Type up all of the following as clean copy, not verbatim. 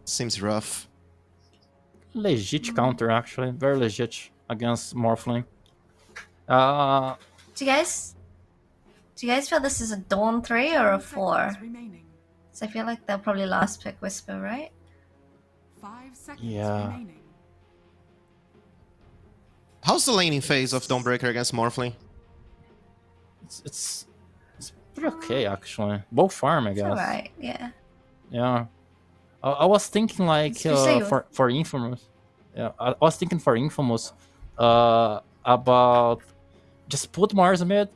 Seems rough. Legit counter, actually. Very legit against Morphling. Do you guys feel this is a Dawn 3 or a 4? So I feel like they'll probably last pick Whisper, right? 5 seconds Yeah. remaining. How's the laning phase of Dawnbreaker against Morphling? It's pretty okay, actually. Both farm, I It's guess. alright, yeah. Yeah. I was thinking like Especially for Infamous. Yeah, I was thinking for Infamous about just put Mars mid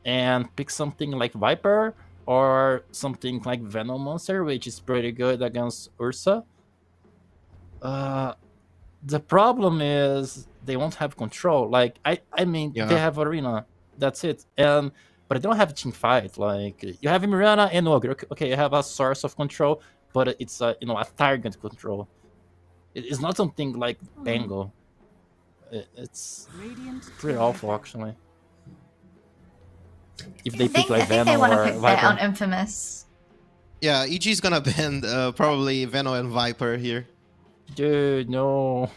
and pick something like Viper or something like Venom Monster, which is pretty good against Ursa. The problem is they won't have control. Like I mean, Yeah. they have Arena, that's it. But they don't have team fight. Like you have Mirana and Ogre. Okay, you have a source of control, but it's a a target control. It's not something like Bango. It's Radiant pretty turret awful, down. actually. If they I pick like think they Venom want to or pick that on Viper. Infamous. Yeah, EG's gonna ban probably Venom and Viper here. Dude, no.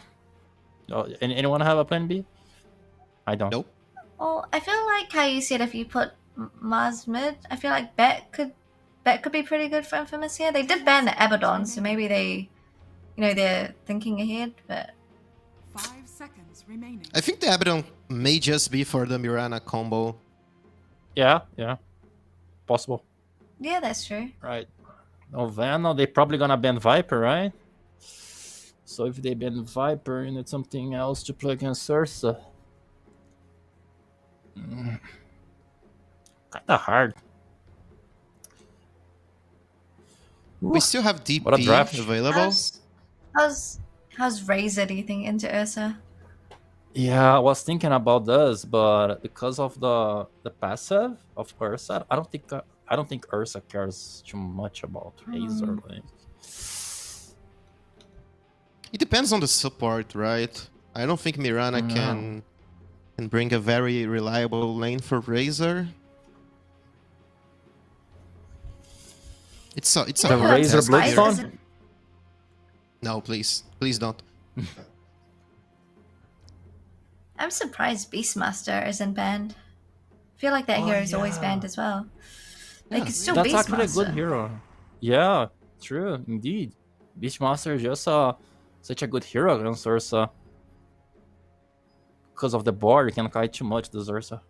Anyone have a plan B? I don't. Nope. Well, I feel like how you said if you put Mars mid, I feel like Bet could be pretty good for Infamous here. They did ban the Abaddon, so maybe they, they're thinking ahead. But 5 seconds remaining. I think the Abaddon may just be for the Mirana combo. Yeah, possible. yeah, that's true. Right. Oh, Venom, they probably gonna ban Viper, right? So if they ban Viper, you need something else to play against Ursa. Kinda hard. We still have What a DP draft. available. How's Razor, do you think, into Ursa? Yeah, I was thinking about this, but because of the passive of Ursa, I don't think Ursa cares too much about Razor. Like, It depends on the support, right? I don't think Mirana can bring a very reliable lane for Razor. It's a The hard Razor test Blitz here. Stone? No, please don't. I'm surprised Beastmaster isn't banned. I feel like that hero is always banned as well. Like, Yeah. it's still that's Beastmaster. actually a good hero. Yeah, true, indeed. Beastmaster is just such a good hero against Ursa. Because of the board, you can kite too much this Ursa.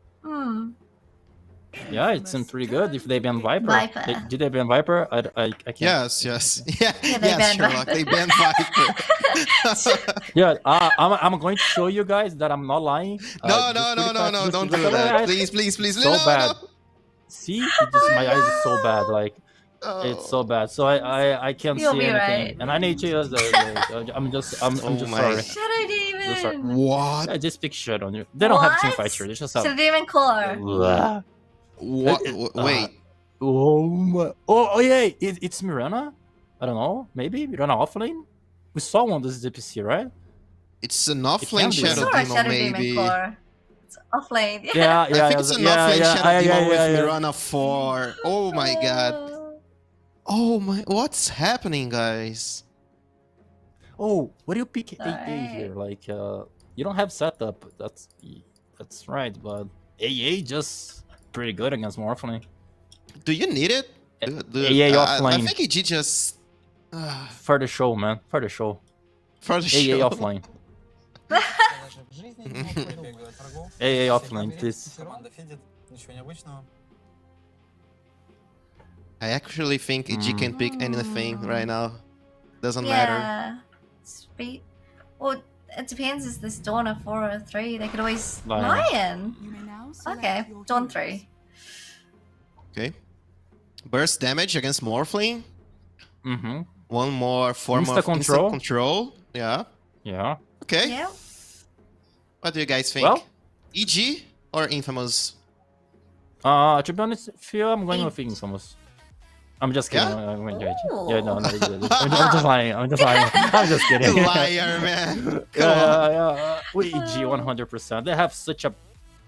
Yeah, it seems pretty good if they ban Viper. Viper. Did they ban Viper? I can't. Yes. Yeah, Yeah, they yes, banned Sherlock. Viper. They banned Viper. Yeah, I'm going to show you guys that I'm not lying. No, Just don't look do at my that. eyes. Please. So No, bad. no. See, my eyes is so bad. Like it's so bad. So I can't You'll see be anything, right. and I need to use the. I'm just Oh my. sorry. Shadow Demon! Just sorry. What? I just pick shit on you. They don't have team What? fight here. They just Shadow have. Demon Core. Blah. What? Wait. Oh my! Oh yeah! It's Mirana. I don't know. Maybe Mirana offlane. We saw one this DPC, right? It's an can offlane be. Shadow Saw a Demon, Shadow maybe. Demon Core. It's offlane. Yeah, I think it's an offlane Shadow Demon with Mirana 4. Oh my god. Oh my, what's happening, guys? Oh, what do you pick AA Alright. here? Like, you don't have setup. That's right, but AA just pretty good against Morphling. Do you need it? AA I offlane. think EG just... For the show, man. For the show. for the AA show. offline. AA offline, please. I actually think EG can pick anything right now. Doesn't matter. Yeah. Sweet. Well, it depends. Is this Dawn a 4 or a 3? They could always Lion. Lion. You may now select Okay, your Dawn heroes. 3. Okay. Burst damage against Morphling. Mm-hmm. One more form Insta of control. instant control. Yeah. Yeah. Okay. Yeah. What do you guys think? Well- EG or Infamous? To be honest, feel I'm going Eight. with Infamous. I'm just kidding. Yeah? I'm going to Ooh. Yeah, no. I'm just lying. I'm just kidding. Liar, man. Come on. Yeah. We EG 100%. They have such a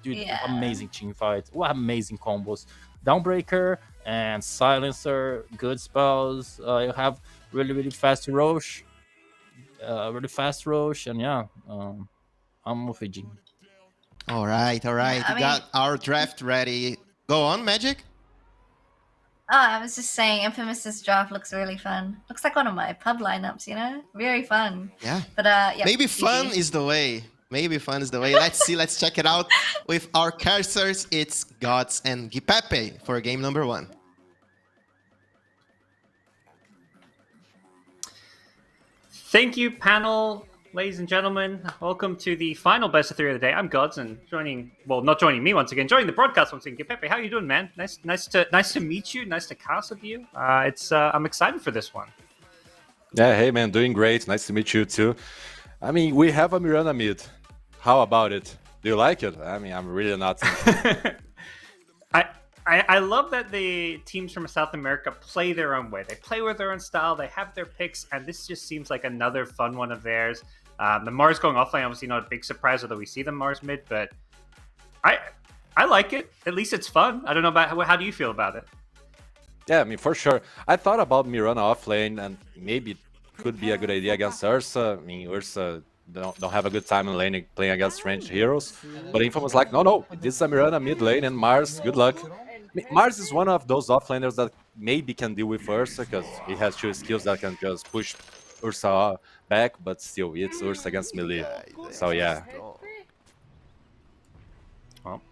Yeah. amazing team fight. What amazing combos. Downbreaker and Silencer, good spells. You have really fast Roche, and yeah, I'm with AG. All right. I We mean- got our draft ready. Go on, Magic. Oh, I was just saying, Infamous's draft looks really fun. Looks like one of my pub lineups, you know? Very fun. Yeah. But yeah. Maybe fun GG. is the way. Maybe fun is the way. Let's see. Let's check it out. With our cursors, it's GoDz and Guipepe for game number 1. Thank you, panel, ladies and gentlemen. Welcome to the final best of 3 of the day. I'm GoDz, and not joining me once again, joining the broadcast once again. Guipepe, how you doing, man? Nice to meet you. Nice to cast with you. I'm excited for this one. Yeah, hey man, doing great. Nice to meet you too. I mean, we have a Mirana mid. How about it? Do you like it? I mean, I'm really not. I love that the teams from South America play their own way. They play with their own style. They have their picks, and this just seems like another fun one of theirs. The Mars going offlane, obviously not a big surprise, although we see the Mars mid, but I like it. At least it's fun. I don't know about how do you feel about it? Yeah, I mean, for sure. I thought about Mirana offlane, and maybe it could be a good idea against Ursa. I mean, Ursa don't have a good time in lane playing against ranged heroes. But Info was like, no, this is a Mirana mid lane, and Mars, good luck. I mean, Mars is one of those offlaners that maybe can deal with Ursa, because he has 2 skills that can just push Ursa back, but still, it's Ursa against melee. So yeah. Well,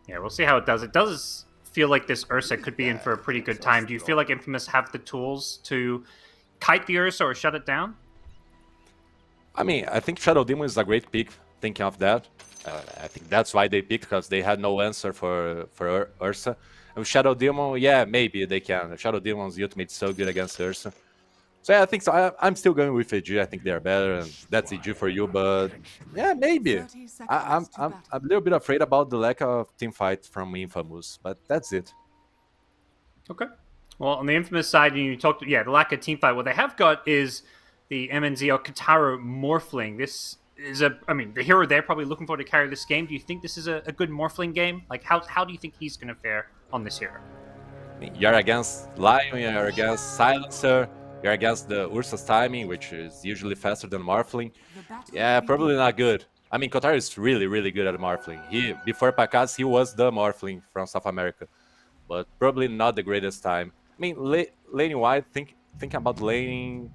yeah, we'll see how it does. It does feel like this Ursa could be in for a pretty good time. Do you feel like Infamous have the tools to kite the Ursa or shut it down? I mean, I think Shadow Demon is a great pick, thinking of that. I think that's why they picked, because they had no answer for Ursa. And with Shadow Demon, yeah, maybe they can. Shadow Demon's ultimate is so good against Ursa. So yeah, I think so. I'm still going with AG. I think they're better, and that's AG for you. But yeah, maybe. 30 seconds I'm to a battle. little bit afraid about the lack of team fight from Infamous, but that's it. Okay. Well, on the Infamous side, you talked, the lack of team fight. What they have got is the MNZ or Kataro Morphling. This is the hero they're probably looking for to carry this game. Do you think this is a good Morphling game? Like, how do you think he's going to fare on this hero? I mean, you're against Lion, you're against Silencer, you're against the Ursa's timing, which is usually faster than Morphling. The battle Yeah, probably begins. not good. I mean, Kotaro is really good at Morphling. Before Pacaz, he was the Morphling from South America, but probably not the greatest time. I mean, laning wide, thinking about laning,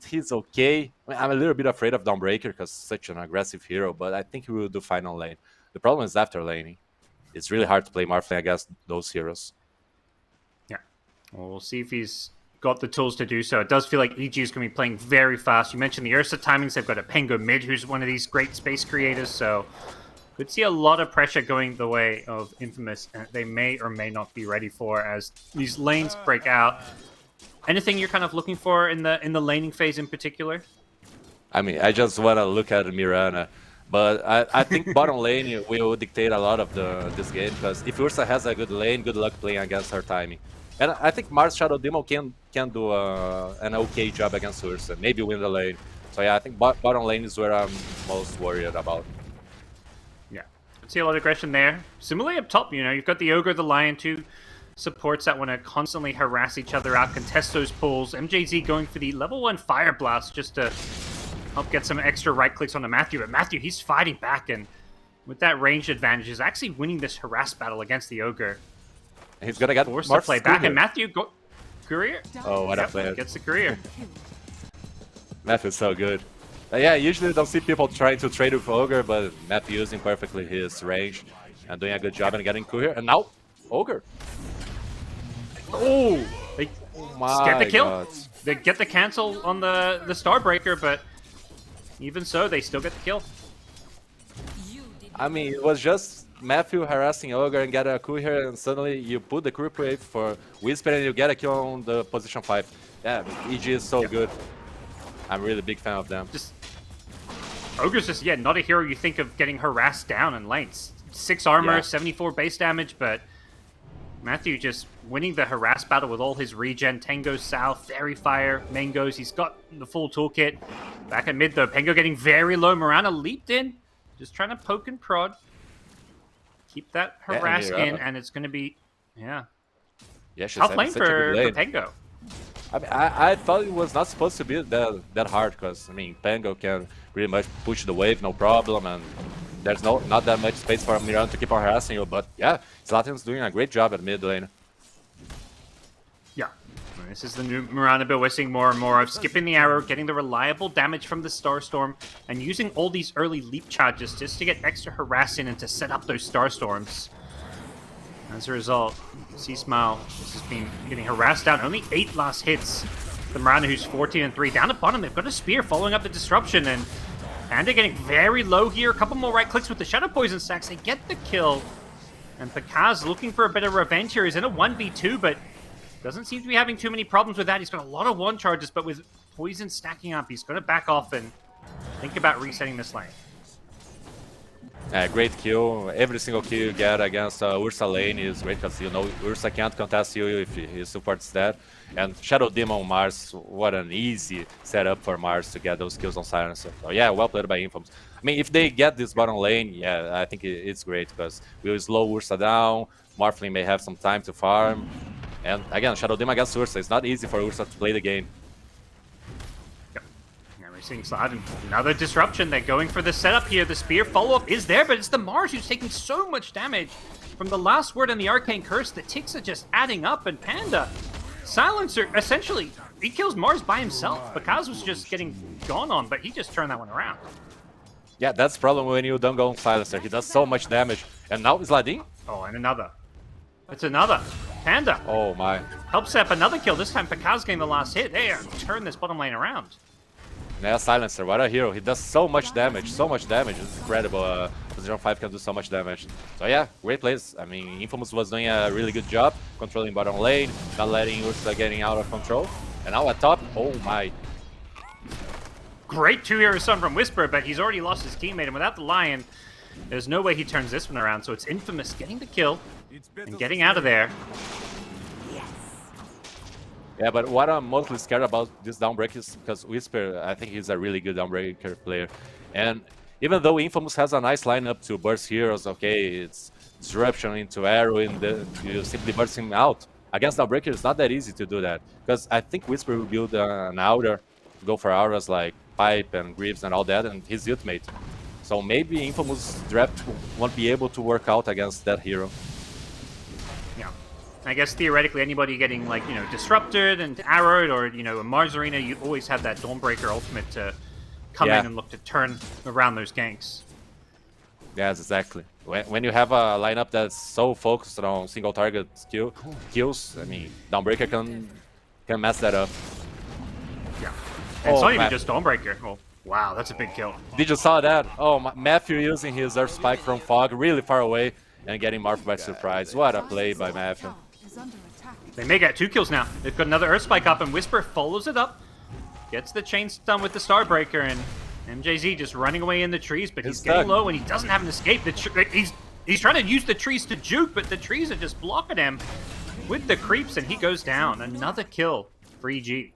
he's okay. I mean, I'm a little bit afraid of Dawnbreaker because such an aggressive hero, but I think he will do fine on lane. The problem is after laning. It's really hard to play Morphling against those heroes. Yeah. Well, we'll see if he's got the tools to do so. It does feel like EG is going to be playing very fast. You mentioned the Ursa timings. They've got a Pengo mid, who's one of these great space creators, so could see a lot of pressure going the way of Infamous, and they may or may not be ready for as these lanes break out. Anything you're kind of looking for in the laning phase in particular? I mean, I just want to look at Mirana, but I think bottom lane will dictate a lot of this game, because if Ursa has a good lane, good luck playing against her timing. And I think Mars Shadow Demon can do an okay job against Ursa, maybe win the lane. So yeah, I think bottom lane is where I'm most worried about. Yeah, see a lot of aggression there. Similarly up top, you've got the Ogre, the Lion, two supports that want to constantly harass each other out, contest those pulls. MJZ going for the level 1 Fire Blast just to help get some extra right clicks onto Matthew. But Matthew, he's fighting back, and with that range advantage, is actually winning this harass battle against the Ogre. He's gonna get Forced more to play back, and Matthew Courier. Oh, what a player. Gets the Courier. Matthew's so good. Yeah, usually you don't see people trying to trade with Ogre, but Matthew using perfectly his range and doing a good job and getting Courier. And now, Ogre. Oh, they My get the kill. God. They get the cancel on the Starbreaker, but even so, they still get the kill. I mean, it was just Matthew harassing Ogre and get a Courier, and suddenly you put the Creep Wave for Whisper and you get a kill on the position 5. Yeah, EG is so good. I'm really a big fan of them. Ogre's just, not a hero you think of getting harassed down in lanes. 6 armor, Yeah. 74 base damage, but Matthew just winning the harass battle with all his regen. Tango, South, Fairy Fire, Mangoes. He's got the full toolkit. Back at mid, though, Pengo getting very low. Mirana leaped in, just trying to poke and prod. Keep that harass in, and it's going to be, Yeah, she's Tough having lane such a good for lane. Pango. I mean, I thought it was not supposed to be that hard, because I mean, Pango can pretty much push the wave, no problem, and there's not that much space for Mirana to keep on harassing you. But yeah, Zlatan's doing a great job at mid lane. Yeah. This is the new Mirana build we're seeing more and more of. Skipping the arrow, getting the reliable damage from the Starstorm, and using all these early leap charges just to get extra harassing and to set up those Starstorms. As a result, C-Smile just has been getting harassed down. Only 8 last hits. The Mirana, who's 14-3. Down at bottom, they've got a spear following up the disruption, and they're getting very low here. A couple more right clicks with the Shadow Poison stacks. They get the kill. And Pakaz looking for a bit of revenge here. He's in a 1v2, but doesn't seem to be having too many problems with that. He's got a lot of one charges, but with Poison stacking up, he's going to back off and think about resetting this lane. Great kill. Every single kill you get against Ursa lane is great, because you know Ursa can't contest you if he supports that. And Shadow Demon Mars, what an easy setup for Mars to get those kills on Silencer. So yeah, well played by Infamous. I mean, if they get this bottom lane, yeah, I think it's great, because we'll slow Ursa down, Morphling may have some time to farm. And again, Shadow Demon against Ursa, it's not easy for Ursa to play the game. Seeing Slad, another disruption. They're going for the setup here. The spear follow-up is there, but it's the Mars who's taking so much damage from the last word and the Arcane Curse. The ticks are just adding up, and Panda, Silencer, essentially, he kills Mars by himself. Pakaz was just getting gone on, but he just turned that one around. Yeah, that's the problem when you don't go on Silencer. He does so much damage. And now Sladin? Oh, and another. It's another. Panda. Oh my. Helps set up another kill. This time Pakaz getting the last hit. They turn this bottom lane around. Yeah, Silencer, what a hero. He does so much damage, It's incredible. Position 5 can do so much damage. So yeah, great plays. I mean, Infamous was doing a really good job controlling bottom lane, not letting Ursa getting out of control. And now at top, oh my. Great 2-hero stun from Whisper, but he's already lost his teammate, and without the Lion, there's no way he turns this one around. So it's Infamous getting the kill and getting out of there. Yeah, but what I'm mostly scared about this downbreak is because Whisper, I think he's a really good downbreaker player. And even though Infamous has a nice lineup to burst heroes, okay, it's disruption into arrow, you simply burst him out. Against downbreaker, it's not that easy to do that. Because I think Whisper will build an outer, go for auras like Pipe and Greaves and all that, and his ultimate. So maybe Infamous draft won't be able to work out against that hero. Yeah. I guess theoretically anybody getting, like, you know, disrupted and arrowed, or, you know, a Mars Arena, you always have that Dawnbreaker ultimate to come in and look to turn around those ganks. Yes, exactly. When you have a lineup that's so focused on single target kills, I mean, Dawnbreaker can mess that up. Yeah. And it's not even just Dawnbreaker. Oh, wow, that's a big kill. Did you saw that? Oh, Matthew using his Earth Spike from Fog really far away and getting Marth by surprise. What a play by Matthew. They may get 2 kills now. They've got another Earth Spike up, and Whisper follows it up. Gets the chain stun with the Starbreaker, and MJZ just running away in the trees, but he's getting low, and he doesn't have an escape. He's trying to use the trees to juke, but the trees are just blocking him with the creeps, and he goes down. Another kill for EG.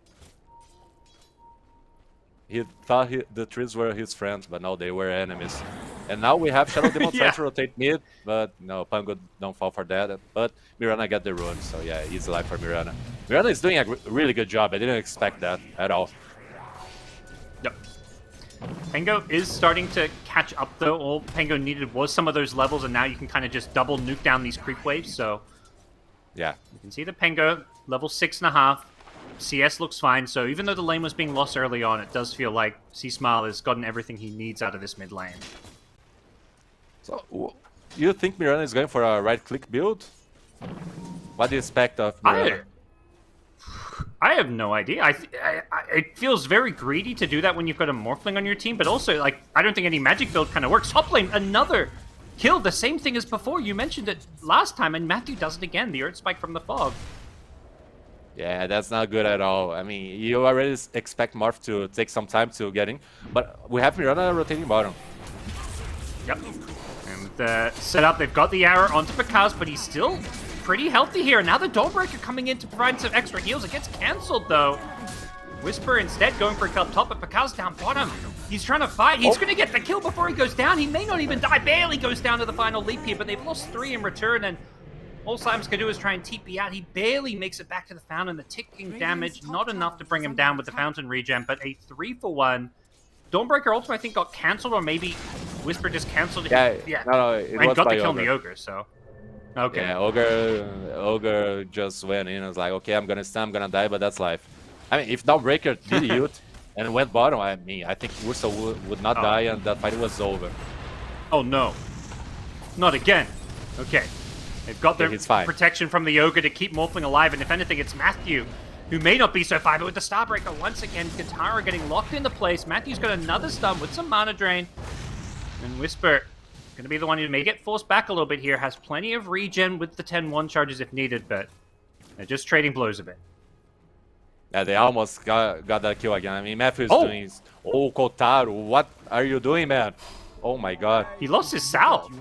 He thought the trees were his friends, but no, they were enemies. And now we have Shadow Demon trying to rotate mid, but no, Pango don't fall for that. But Mirana got the rune, so yeah, easy life for Mirana. Mirana is doing a really good job. I didn't expect that at all. Yep. Pango is starting to catch up, though. All Pango needed was some of those levels, and now you can kind of just double nuke down these creep waves. So yeah, you can see the Pango level 6.5. CS looks fine, so even though the lane was being lost early on, it does feel like C-Smile has gotten everything he needs out of this mid lane. So, you think Mirana is going for a right-click build? What do you expect of Mirana? I have no idea. It feels very greedy to do that when you've got a Morphling on your team, but also, like, I don't think any magic build kind of works. Top lane, another kill, the same thing as before. You mentioned it last time, and Matthew does it again, the Earth Spike from the Fog. Yeah, that's not good at all. I mean, you already expect Morph to take some time to get in, but we have Mirana rotating bottom. Yep. And with the setup, they've got the arrow onto Pakaz, but he's still pretty healthy here. Now the Dawnbreaker coming in to provide some extra heals. It gets cancelled, though. Whisper instead going for a kill up top, but Pakaz down bottom. He's trying to fight. He's going to get the kill before he goes down. He may not even die. Barely goes down to the final leap here, but they've lost 3 in return, and All Slimes can do is try and TP out. He barely makes it back to the fountain. The ticking damage, not enough to bring him down with the fountain regen, but a 3-for-1. Dawnbreaker ultimate, I think, got cancelled, or maybe Whisper just cancelled it. Yeah, no, it and was got by the kill on Ogre. the Ogre, so... Okay. Yeah, Ogre just went in and was like, okay, I'm gonna stun, I'm gonna die, but that's life. I mean, if Dawnbreaker did ult and went bottom, I mean, I think Ursa would not die and that fight was over. Oh no. Not again. Okay. They've got their he's fine. protection from the Ogre to keep Morphling alive, and if anything, it's Matthew, who may not be so fine, but with the Starbreaker, once again, Katara getting locked into place. Matthew's got another stun with some mana drain. And Whisper, going to be the one who may get forced back a little bit here, has plenty of regen with the 10-1 charges if needed, but they're just trading blows a bit. Yeah, they almost got that kill again. I mean, Matthew's doing... Oh, Kotaro, what are you doing, man? Oh my god. He lost his salve.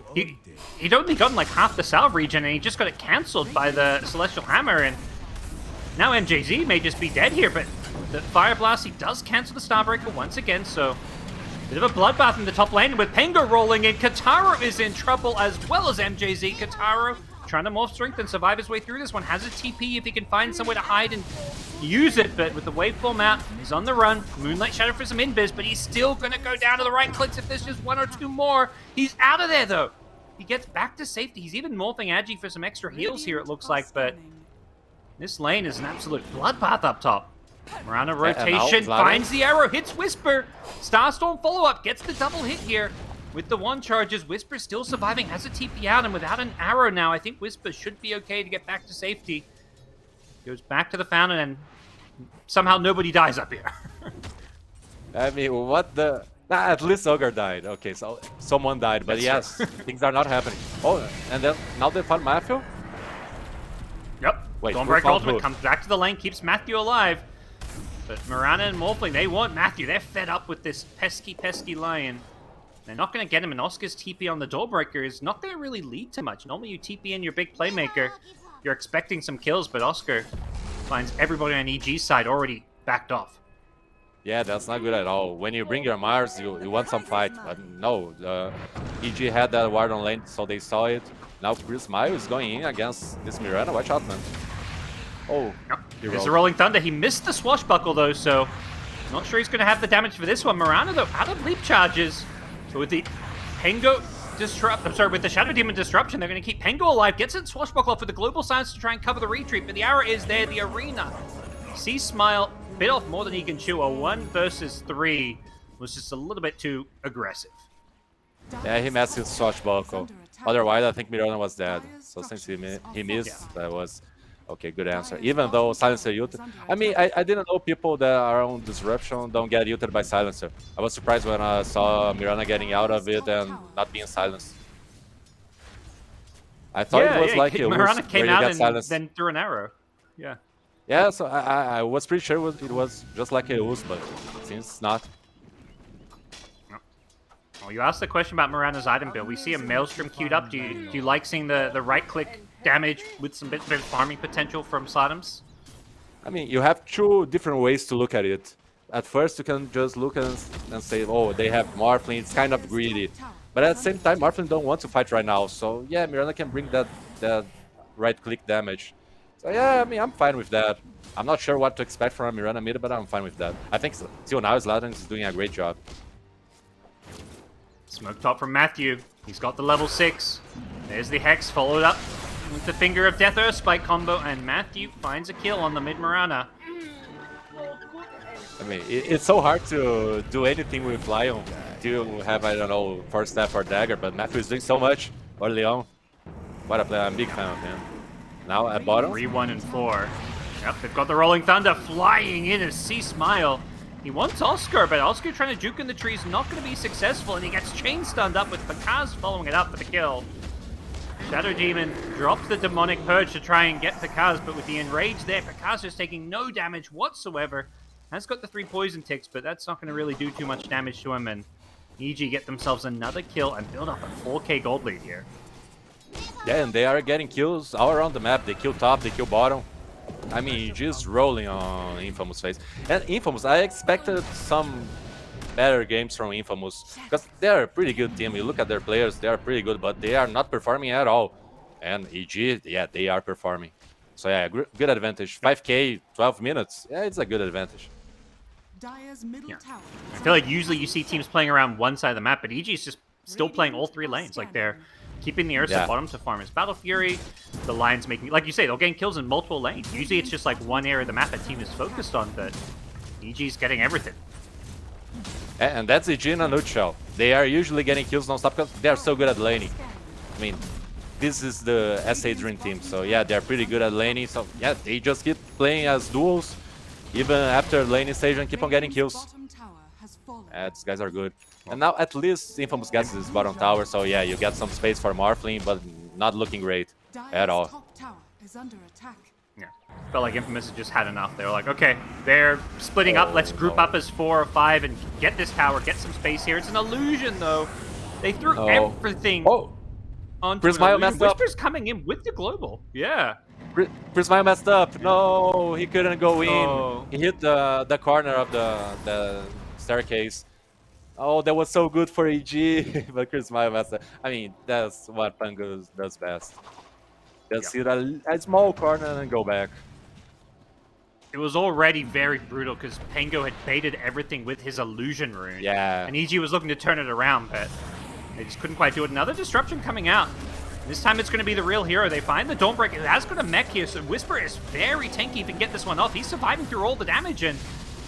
He'd only gotten like half the salve regen, and he just got it cancelled by the Celestial Hammer, and now MJZ may just be dead here, but the Fire Blast, he does cancel the Starbreaker once again, so bit of a bloodbath in the top lane, with Pengo rolling in. Kataro is in trouble as well as MJZ. Kataro trying to morph strength and survive his way through this one. Has a TP if he can find somewhere to hide and use it, but with the waveform out, he's on the run. Moonlight Shadow for some invis, but he's still going to go down to the right clicks if there's just one or two more. He's out of there, though. He gets back to safety. He's even morphing Agi for some extra heals here, it looks like, but this lane is an absolute bloodbath up top. Mirana rotation, finds the arrow, hits Whisper. Starstorm follow-up, gets the double hit here. With the 1 charges, Whisper still surviving, has a TP out, and without an arrow now, I think Whisper should be okay to get back to safety. Goes back to the fountain, and somehow nobody dies up here. I mean, what the... Nah, at least Ogre died. Okay, so someone died, but yes, things are not happening. Oh, and then now they found Matthew? Yep. Wait, Dawnbreaker ultimate comes back to the lane, keeps Matthew alive. But Mirana and Morphling, they want Matthew. They're fed up with this pesky lion. They're not going to get him, and Oscar's TP on the Dawnbreaker is not going to really lead to much. Normally you TP in your big playmaker, you're expecting some kills, but Oscar finds everybody on EG's side already backed off. Yeah, that's not good at all. When you bring your Mars, you want some fight. But no, EG had that ward on lane, so they saw it. Now Chris Mayo is going in against this Mirana. Watch out, man. Oh, yep. There's a Rolling Thunder. He missed the Swashbuckle, though, so not sure he's going to have the damage for this one. Mirana, though, out of leap charges. So with the Pengo with the Shadow Demon Disruption, they're going to keep Pengo alive. Gets it Swashbuckle off with the Global Silence to try and cover the retreat, but the arrow is there. The arena. See Smile bit off more than he can chew. A 1 versus 3 was just a little bit too aggressive. Yeah, he messed with Swashbuckle. Otherwise, I think Mirana was dead. So since he missed, that was... Okay, good answer. Even though Silencer ulted... I mean, I didn't know people that are on Disruption don't get ulted by Silencer. I was surprised when I saw Mirana getting out of it and not being silenced. I thought it was like a Mirana came out and then threw an arrow. Yeah. Yeah, so I was pretty sure it was just like a ult, but since not. Well, you asked the question about Mirana's item build. We see a Maelstrom queued up. Do you like seeing the right-click damage with some bit of farming potential from Slatims? I mean, you have 2 different ways to look at it. At first, you can just look and say, oh, they have Morphling, it's kind of greedy. But at the same time, Morphling don't want to fight right now. So yeah, Mirana can bring that right-click damage. So yeah, I mean, I'm fine with that. I'm not sure what to expect from Mirana mid, but I'm fine with that. I think till now, Zlatan is doing a great job. Smoke top from Matthew. He's got the level 6. There's the Hex, followed up with the Finger of Death Earth Spike combo, and Matthew finds a kill on the mid Mirana. I mean, it's so hard to do anything with Lion to have, I don't know, Force Staff or Dagger, but Matthew is doing so much for Leon. What a play, I'm a big fan of him. Now at bottom. 3, 1, and 4. Yep, they've got the Rolling Thunder flying in as C Smile. He wants Oscar, but Oscar trying to juke in the trees, not going to be successful, and he gets chain stunned up with Pakaz following it up for the kill. Shadow Demon drops the Demonic Purge to try and get Pakaz, but with the Enrage there, Pakaz is taking no damage whatsoever. Has got the 3 poison ticks, but that's not going to really do too much damage to him, and EG get themselves another kill and build up a 4k gold lead here. Yeah, and they are getting kills all around the map. They kill top, they kill bottom. I mean, just rolling on Infamous face. And Infamous, I expected some better games from Infamous, because they're a pretty good team. You look at their players, they are pretty good, but they are not performing at all. and EG, yeah, they are performing. So yeah, good advantage. 5k, 12 minutes. Yeah, it's a good advantage. Dire's middle Yeah. tower. I feel like usually you see teams playing around one side of the map, but EG is just still playing all 3 lanes. Like they're keeping the Ursa Yeah. bottom to farm his Battle Fury. The Lions making, like you say, they'll gain kills in multiple lanes. Usually it's just like one area of the map a team is focused on, but EG's getting everything. And that's EG in a nutshell. They are usually getting kills non-stop because they are so good at laning. I mean, this is the SA Dream Team, so yeah, they're pretty good at laning. So yeah, they just keep playing as duels, even after laning stage, and keep on getting kills. Bottom tower has fallen. These guys are good. And now at least Infamous gets this bottom tower, so yeah, you get some space for Morphling, but not looking great at all. Top tower is under attack. Yeah. Felt like Infamous had just had enough. They were like, okay, they're splitting up. Let's group up as 4 or 5 and get this tower, get some space here. It's an illusion, though. They threw everything onto an Prismaio illusion. messed up. Whisper's coming in with the global. Yeah. Prismaio messed up. No, he couldn't go in. Oh. He hit the corner of the staircase. Oh, that was so good for EG, but Prismaio messed up. I mean, that's what Pango does best. Just hit a small corner and go back. It was already very brutal because Pango had baited everything with his illusion rune. Yeah. And EG was looking to turn it around, but they just couldn't quite do it. Another disruption coming out. This time it's going to be the real hero. They find the Dawnbreaker. It has got a mech here, so Whisper is very tanky if he can get this one off. He's surviving through all the damage, and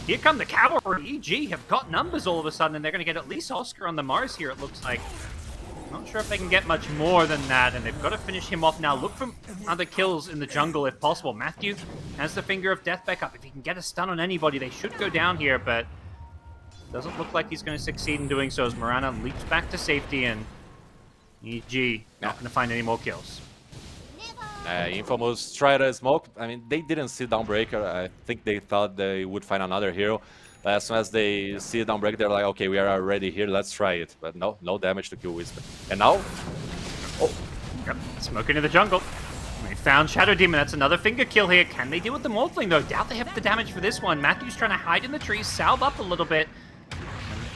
here come the cavalry. EG have got numbers all of a sudden, and they're going to get at least Oscar on the Mars here, it looks like. Not sure if they can get much more than that, and they've got to finish him off now. Look for other kills in the jungle if possible. Matthew has the Finger of Death back up. If he can get a stun on anybody, they should go down here, but doesn't look like he's going to succeed in doing so as Mirana leaps back to safety, and EG not going to find any more kills. Infamous tried to smoke. I mean, they didn't see Dawnbreaker. I think they thought they would find another hero. But as soon as they see Dawnbreaker, they're like, okay, we are already here, let's try it. But no damage to kill Whisper. And now... Oh. Yep, smoke into the jungle. They found Shadow Demon. That's another finger kill here. Can they deal with the Morphling, though? Doubt they have the damage for this one. Matthew's trying to hide in the trees, salve up a little bit.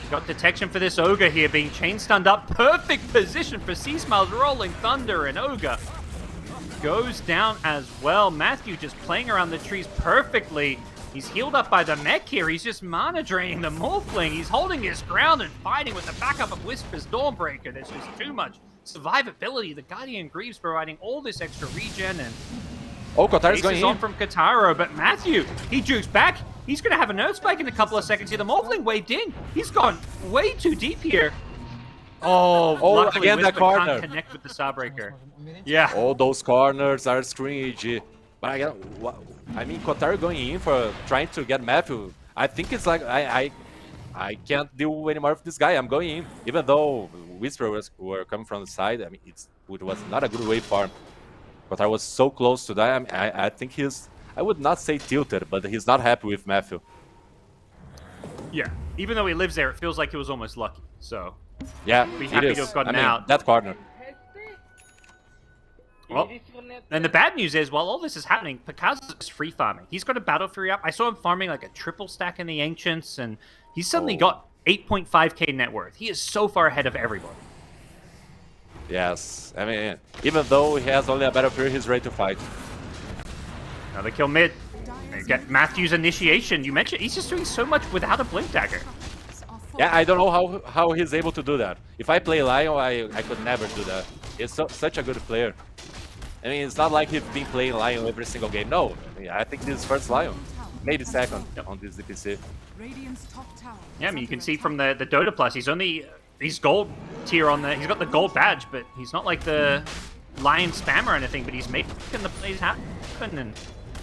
Got detection for this Ogre here, being chain stunned up. Perfect position for C-Smiles, Rolling Thunder, and Ogre goes down as well. Matthew just playing around the trees perfectly. He's healed up by the mech here. He's just mana draining the Morphling. He's holding his ground and fighting with the backup of Whisper's Dawnbreaker. There's just too much survivability. The Guardian Greaves providing all this extra regen, and oh, Kotaro's going on in. from Kotaro, but Matthew, he jukes back. He's going to have an Earth Spike in a couple of seconds here. The Morphling waved in. He's gone way too deep here. Oh, luckily again, that Whisper corner. can't connect with the Starbreaker. Yeah. All those corners are screwing EG. But I mean, Kotaro going in for trying to get Matthew. I think it's like, I can't deal anymore with this guy. I'm going in. Even though Whisper were coming from the side, I mean, it was not a good way for him. Kotaro was so close to die. I think he's, I would not say tilted, but he's not happy with Matthew. Yeah. Even though he lives there, it feels like he was almost lucky. So, Yeah, be it happy is. to have gotten I mean, out. that corner. Well, and the bad news is, while all this is happening, Picasso is free farming. He's got a Battle Fury up. I saw him farming like a triple stack in the Ancients, and he's suddenly got 8.5k net worth. He is so far ahead of everybody. Yes, I mean, even though he has only a Battle Fury, he's ready to fight. Another kill mid. They get Matthew's initiation. You mentioned he's just doing so much without a Blink Dagger. Yeah, I don't know how he's able to do that. If I play Lion, I could never do that. He's such a good player. I mean, it's not like he's been playing Lion every single game. No, I think this is first Lion. Maybe second on this DPC. Radiant's top tower Yeah, I is mean, you can under see attack. from the Dota Plus, he's gold tier on the, he's got the gold badge, but he's not like the Lion spammer or anything, but he's making the plays happen, and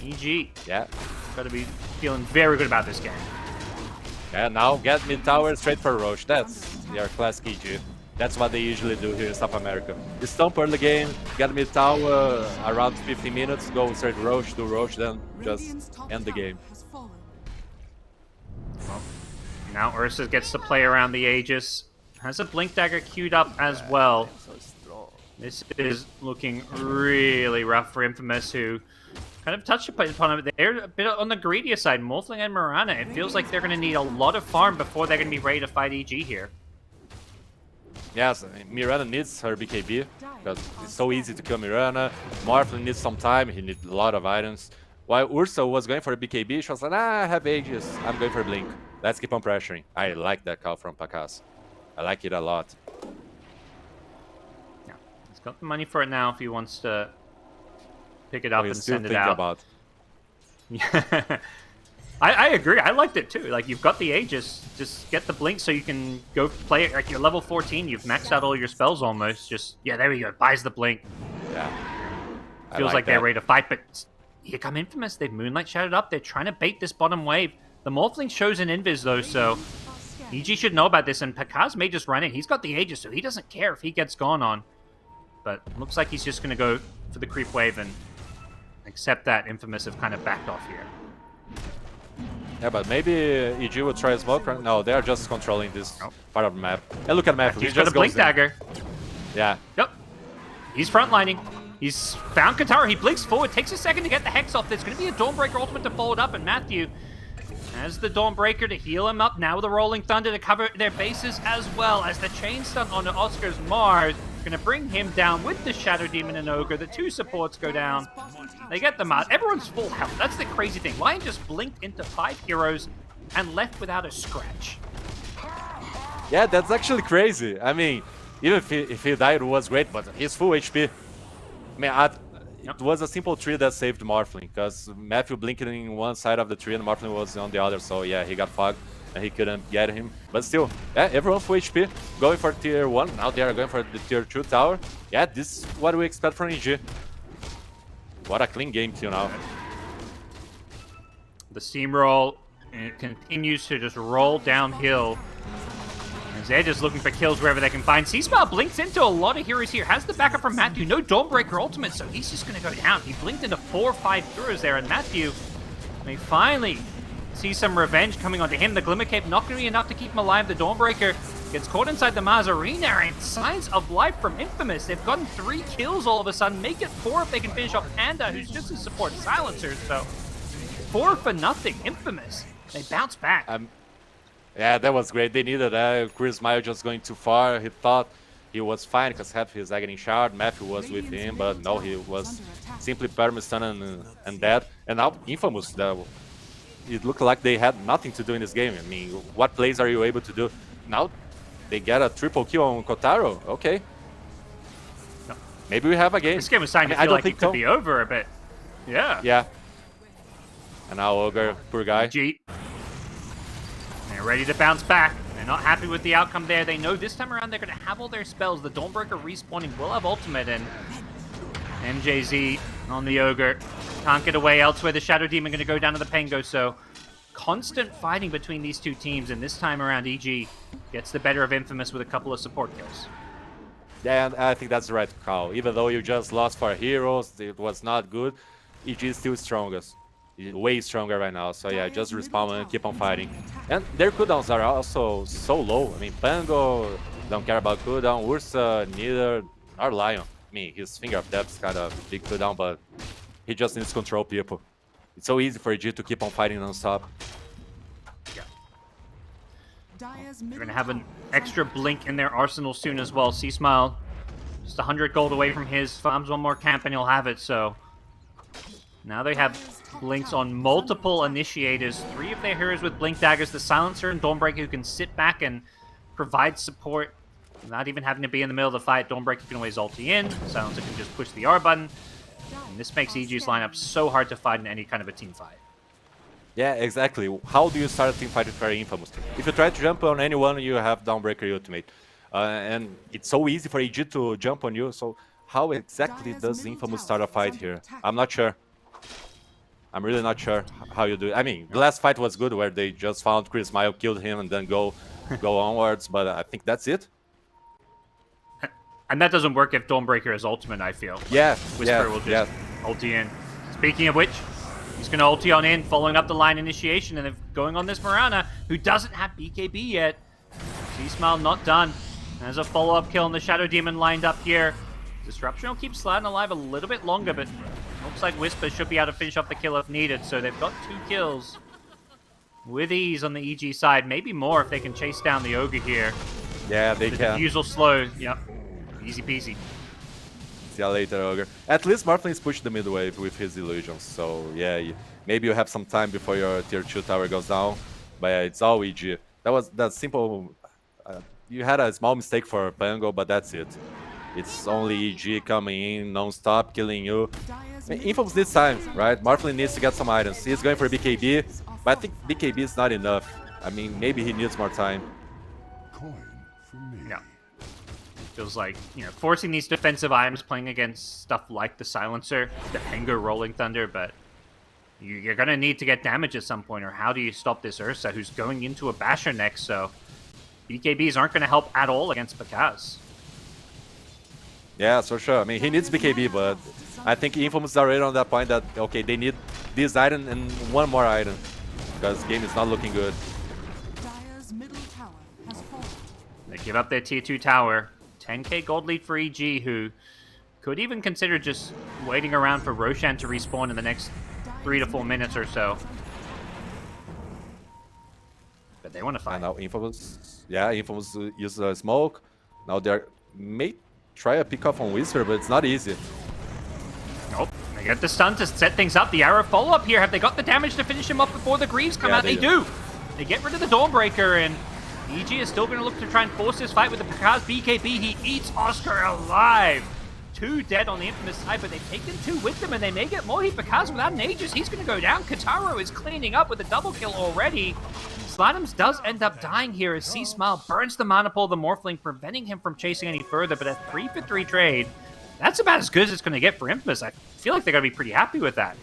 EG. Yeah. Got to be feeling very good about this game. Yeah, now get mid tower straight for Roche. That's your classic EG. That's what they usually do here in South America. You stomp early game, get mid tower around 50 minutes, go straight Roche, do Roche, then Radiant's just top end the tower game. has fallen. Now Ursa gets to play around the Aegis. Has a Blink Dagger queued up as well. This is looking really rough for Infamous, who kind of touched upon it. They're a bit on the greedier side. Morphling and Mirana, it feels like they're going to need a lot of farm before they're going to be ready to fight EG here. Yes, Mirana needs her BKB because it's so easy to kill Mirana. Morphlin needs some time, he needs a lot of items. While Ursa was going for a BKB, she was like, I have Aegis, I'm going for Blink. Let's keep on pressuring. I like that call from Pakas. I like it a lot. Yeah, he's got the money for it now if he wants to pick it up and send it out. About. Yeah. I agree. I liked it too. Like, you've got the Aegis, just get the Blink so you can go play it. Like, you're level 14, you've maxed out all your spells almost. Just, yeah, there we go. Buys the Blink. Yeah. Feels like they're ready to fight, but here come Infamous. They've Moonlight Shadowed up. They're trying to bait this bottom wave. The Morphling shows an Invis though, so EG should know about this, and Pakaz may just run it. He's got the Aegis, so he doesn't care if he gets gone on. But looks like he's just going to go for the creep wave and accept that Infamous have kind of backed off here. Yeah, but maybe EG will try a smoke. No, they're just controlling this part of the map. And look at Matthew. He's got a Blink Dagger. Yeah. Yep. He's frontlining. He's found Katara. He blinks forward. Takes a second to get the Hex off. There's going to be a Dawnbreaker ultimate to follow it up, and Matthew has the Dawnbreaker to heal him up. Now with the Rolling Thunder to cover their bases, as well as the Chain Stun on Oscar's Mars. Going to bring him down with the Shadow Demon and Ogre. The two supports go down. They get them out. Everyone's full health. That's the crazy thing. Lion just blinked into 5 heroes and left without a scratch. Yeah, that's actually crazy. I mean, even if he died, it was great, but he's full HP. I mean, it was a simple tree that saved Morphling, because Matthew blinked in one side of the tree and Morphling was on the other, so yeah, he got fogged and he couldn't get him. But still, yeah, everyone full HP, going for tier 1, now they are going for the tier 2 tower. Yeah, this is what we expect from EG. What a clean game till now. The steamroll, it continues to just roll downhill. As they're just looking for kills wherever they can find. C-Smile blinks into a lot of heroes here. Has the backup from Matthew. No Dawnbreaker ultimate, so he's just going to go down. He blinked into 4 or 5 heroes there, and Matthew may finally see some revenge coming onto him. The Glimmer Cape not going to be enough to keep him alive. The Dawnbreaker gets caught inside the Mars Arena, and signs of life from Infamous. They've gotten 3 kills all of a sudden. Make it 4 if they can finish off Panda, who's just a support silencer. So 4 for nothing. Infamous. They bounce back. Yeah, that was great. They needed that. Chris Mile just going too far. He thought he was fine because half his agony shard. Matthew was with him, but no, he was simply perma-stun and dead. And now Infamous, it looked like they had nothing to do in this game. I mean, what plays are you able to do? Now they get a triple kill on Kotaro. Okay. No. Maybe we have a game. This game was starting to feel like it could be over a bit. Yeah. Yeah. And now Ogre, poor guy. G. They're ready to bounce back. They're not happy with the outcome there. They know this time around they're going to have all their spells. The Dawnbreaker respawning will have ultimate, and MJZ on the Ogre. Can't get away elsewhere. The Shadow Demon going to go down to the Pengo, so constant fighting between these two teams, and this time around EG gets the better of Infamous with a couple of support kills. Yeah, and I think that's the right call. Even though you just lost 4 heroes, it was not good. EG is still strongest. Way stronger right now, so yeah, just respawn and keep on fighting. And their cooldowns are also so low. I mean, Pango don't care about cooldown, Ursa neither, or Lion. I mean, his Finger of Death is kind of big cooldown, but he just needs to control people. It's so easy for EG to keep on fighting non-stop. Yeah. They're going to have an extra blink in their arsenal soon as well. C-Smile, just 100 gold away from his, farms one more camp and he'll have it, so now they have blinks on multiple initiators. 3 of their heroes with blink daggers, the Silencer and Dawnbreaker, who can sit back and provide support without even having to be in the middle of the fight. Dawnbreaker can always ulti in, Silencer can just push the R button, and this makes EG's lineup so hard to fight in any kind of a team fight. Yeah, exactly. How do you start a team fight with very Infamous? If you try to jump on anyone, you have Dawnbreaker ultimate. And it's so easy for EG to jump on you, so how exactly does Infamous start a fight here? I'm not sure. I'm really not sure how you do it. I mean, the last fight was good where they just found Chris Mile, killed him, and then go onwards, but I think that's it. And that doesn't work if Dawnbreaker is ultimate, I feel. Yeah, Whisper will just ulti in. Speaking of which, he's going to ulti on in, following up the line initiation, and then going on this Mirana, who doesn't have BKB yet. C-Smile not done. There's a follow-up kill on the Shadow Demon lined up here. Disruption will keep Sladin alive a little bit longer, but looks like Whisper should be able to finish off the kill if needed, so they've got 2 kills with ease on the EG side. Maybe more if they can chase down the Ogre here. Yeah, they The can. defusal slow. Yep. Easy peasy. See you later, Ogre. At least Morphling's pushed the mid wave with his illusions, so yeah, maybe you have some time before your tier 2 tower goes down, but yeah, it's all EG. That simple. You had a small mistake for Pango, but that's it. It's only EG coming in non-stop, killing you. Dire's I mean, middle Infamous needs time, right? Morphling needs to get some items. He's going for BKB, but I think BKB is not enough. I mean, maybe he needs more time. Coin for me. Yeah. Feels like, forcing these defensive items, playing against stuff like the Silencer, the Pengu Rolling Thunder, but you're going to need to get damage at some point, or how do you stop this Ursa, who's going into a Basher next, so BKBs aren't going to help at all against Bakaz. Yeah, so sure. I mean, he needs BKB, but I think Infamous is already on that point that, okay, they need this item and one more item, because game is not looking good. Dire's middle tower has fallen. They give up their tier 2 tower. 10k gold lead for EG, who could even consider just waiting around for Roshan to respawn in the next 3 to 4 minutes or so. But they want to fight. And now Infamous, yeah, Infamous uses a smoke. Now they may try a pick off on Whisper, but it's not easy. Nope. They get the stun to set things up. The arrow follow-up here. Have they got the damage to finish him off before the Greaves come out? They do. They get rid of the Dawnbreaker, and EG is still going to look to try and force this fight with the Bakaz BKB. He eats Oscar alive. 2 dead on the Infamous side, but they've taken 2 with them, and they may get more. Bakaz without an Aegis, he's going to go down. Kataro is cleaning up with a double kill already. Slatums does end up dying here as C-Smile burns the Mana Pole, the Morphling, preventing him from chasing any further, but a 3-for-3 trade, that's about as good as it's going to get for Infamous. I feel like they're going to be pretty happy with that.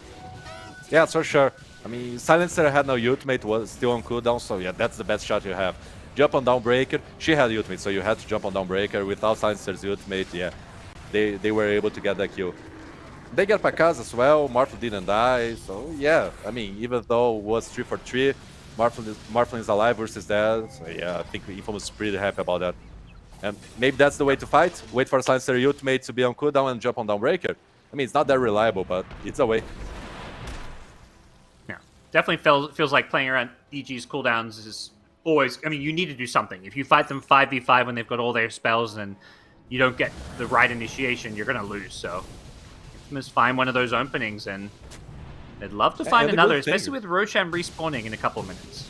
Yeah, so sure. I mean, Silencer had no ultimate, was still on cooldown, so yeah, that's the best shot you have. Jump on Dawnbreaker. She had ultimate, so you had to jump on Dawnbreaker. Without Silencer's ultimate, yeah, they were able to get that kill. They get Bakaz as well. Morphle didn't die, so yeah. I mean, even though it was 3-for-3, Morphling is alive versus that. So yeah, I think Infamous is pretty happy about that. And maybe that's the way to fight. Wait for Silencer ultimate to be on cooldown and jump on Dawnbreaker. I mean, it's not that reliable, but it's a way. Yeah, definitely feels like playing around EG's cooldowns is always, I mean, you need to do something. If you fight them 5v5 when they've got all their spells and you don't get the right initiation, you're going to lose. So, Infamous find one of those openings, and they'd love to find another, especially with Roshan respawning in a couple of minutes.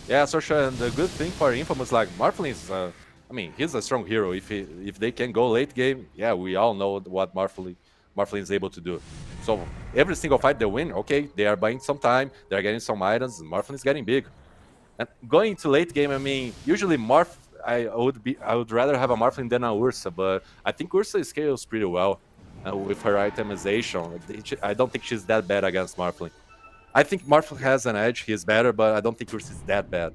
Yeah, so sure. And the good thing for Infamous, like, Morphling is, I mean, he's a strong hero. If they can go late game, yeah, we all know what Morphling is able to do. So, every single fight they win, okay, they are buying some time, they're getting some items, and Morphling is getting big. And going to late game, I mean, usually I would rather have a Morphling than a Ursa, but I think Ursa scales pretty well with her itemization. I don't think she's that bad against Morphling. I think Morphling has an edge, he's better, but I don't think Ursa is that bad.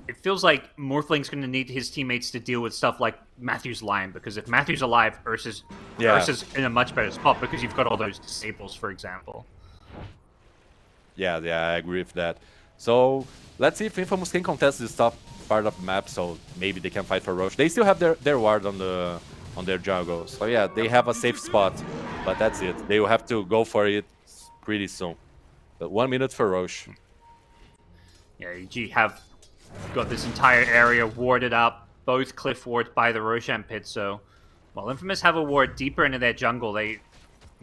It feels like Morphling's going to need his teammates to deal with stuff like Matthew's Lion, because if Matthew's alive, Ursa's in a much better spot because you've got all those disables, for example. Yeah, I agree with that. So, let's see if Infamous can contest this top part of the map, so maybe they can fight for Roche. They still have their ward on their jungle, so yeah, they have a safe spot, but that's it. They will have to go for it pretty soon. But 1 minute for Roche. Yeah, EG have got this entire area warded up, both cliff wards by the Roshan pit, so while Infamous have a ward deeper into their jungle, they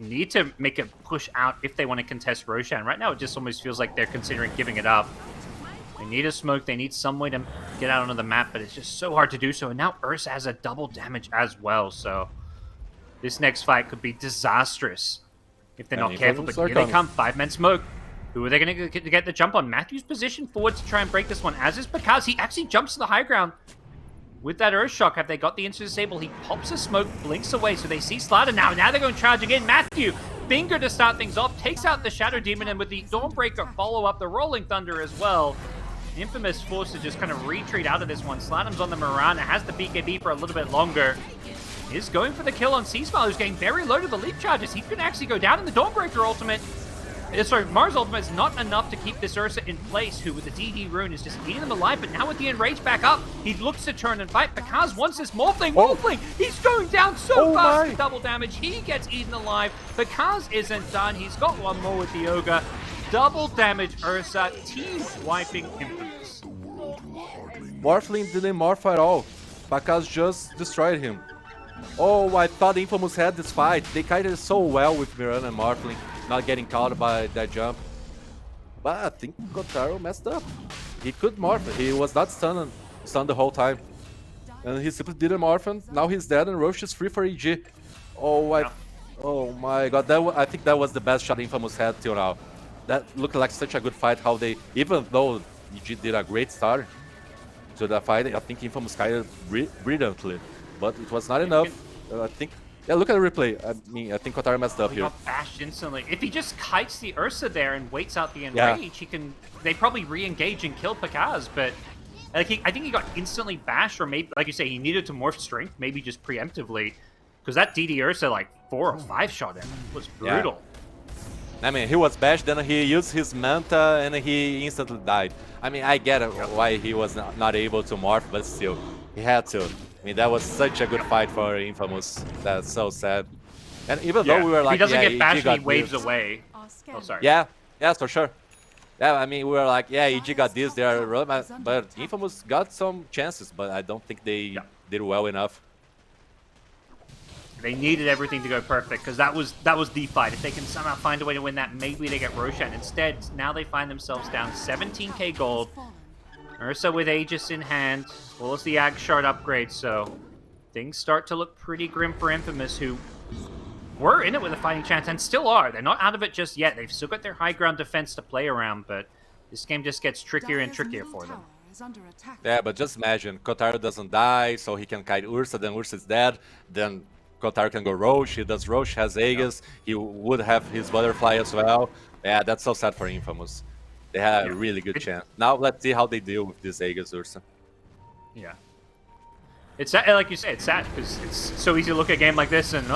need to make a push out if they want to contest Roshan. Right now, it just almost feels like they're considering giving it up. They need a smoke, they need some way to get out onto the map, but it's just so hard to do so. And now Ursa has a double damage as well, so this next fight could be disastrous if they're not careful. But here they come, 5-man smoke. Who are they going to get the jump on? Matthew's position forward to try and break this one, as is Bakaz. He actually jumps to the high ground with that Earth Shock. Have they got the instant disable? He pops a smoke, blinks away, so they see Slater now. Now they're going to charge again. Matthew, finger to start things off, takes out the Shadow Demon, and with the Dawnbreaker follow up the Rolling Thunder as well. Infamous forced to just kind of retreat out of this one. Slatum's on the Mirana, has the BKB for a little bit longer. Is going for the kill on C-Smile, who's getting very low to the leap charges. He can actually go down in the Dawnbreaker ultimate. Sorry, Mars ultimate is not enough to keep this Ursa in place, who with the DD rune is just eating them alive, but now with the Enrage back up, he looks to turn and fight. Bakaz wants this Morphling. Morphling! He's going down so fast with double damage. He gets eaten alive. Bakaz isn't done. He's got one more with the Ogre. Double damage Ursa, team wiping Infamous. The world will hardly Morphling didn't morph at all. Pakaz just destroyed him. Oh, I thought Infamous had this fight. They kited so well with Mirana and Morphling, not getting caught by that jump. But I think Kotaro messed up. He could morph. He was not stunned the whole time. And he simply didn't morph, and now he's dead and Roche is free for EG. Oh my god, I think that was the best shot Infamous had till now. That looked like such a good fight, how they, even though EG did a great start to the fight, I think Infamous kited brilliantly. But it was not enough. I think, yeah, look at the replay. I think Kotaro messed up He here. got bashed instantly. If he just kites the Ursa there and waits out the enrage, he can. They probably re-engage and kill Pakaz, but like I think he got instantly bashed, or maybe, like you say, he needed to morph strength, maybe just preemptively, because that DD Ursa like 4 or 5 shot him was brutal. I mean, he was bashed, then he used his Manta, and he instantly died. I mean, I get why he was not able to morph, but still, he had to. I mean, that was such a good fight for Infamous. That's so sad. And even though we were like, if he doesn't yeah, get bashed, EG he waves this. away. Oh, sorry. Yeah, for sure. Yeah, I mean, we were like, yeah, EG got this, they are relevant, but Infamous got some chances, but I don't think they did well enough. They needed everything to go perfect, because that was the fight. If they can somehow find a way to win that, maybe they get Roshan. Instead, now they find themselves down 17k gold. Ursa with Aegis in hand, as well as the Ag Shard upgrade, so things start to look pretty grim for Infamous, who were in it with a fighting chance, and still are. They're not out of it just yet. They've still got their high ground defense to play around, but this game just gets trickier and trickier for them. Yeah, but just imagine, Kotaro doesn't die, so he can kite Ursa, then Ursa is dead, then Kotaro can go Roche, he does Roche, has Aegis, he would have his Butterfly as well. Yeah, that's so sad for Infamous. They had a really good chance. Now let's see how they deal with this Aegis Ursa. Yeah. It's sad, like you say, it's sad, because it's so easy to look at a game like this and,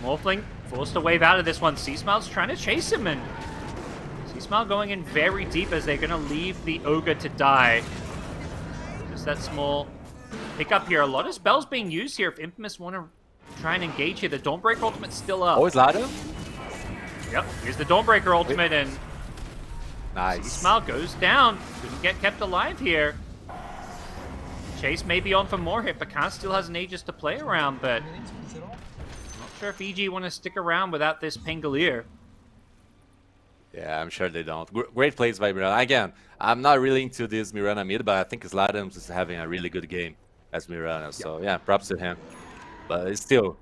Morphling forced to wave out of this one. C-Smile's trying to chase him, and C-Smile going in very deep as they're going to leave the Ogre to die. Just that small pickup here. A lot of spells being used here if Infamous want to try and engage here. The Dawnbreaker ultimate's still up. Oh, is Lada? Yep, here's the Dawnbreaker ultimate, and nice. C-Smile goes down. Couldn't get kept alive here. Chase may be on for more here. Pakaz still has an Aegis to play around, but not sure if EG want to stick around without this Pangolier. Yeah, I'm sure they don't. Great plays by Mirana. Again, I'm not really into this Mirana mid, but I think Sladams is having a really good game as Mirana. So yeah, props to him. But it's still,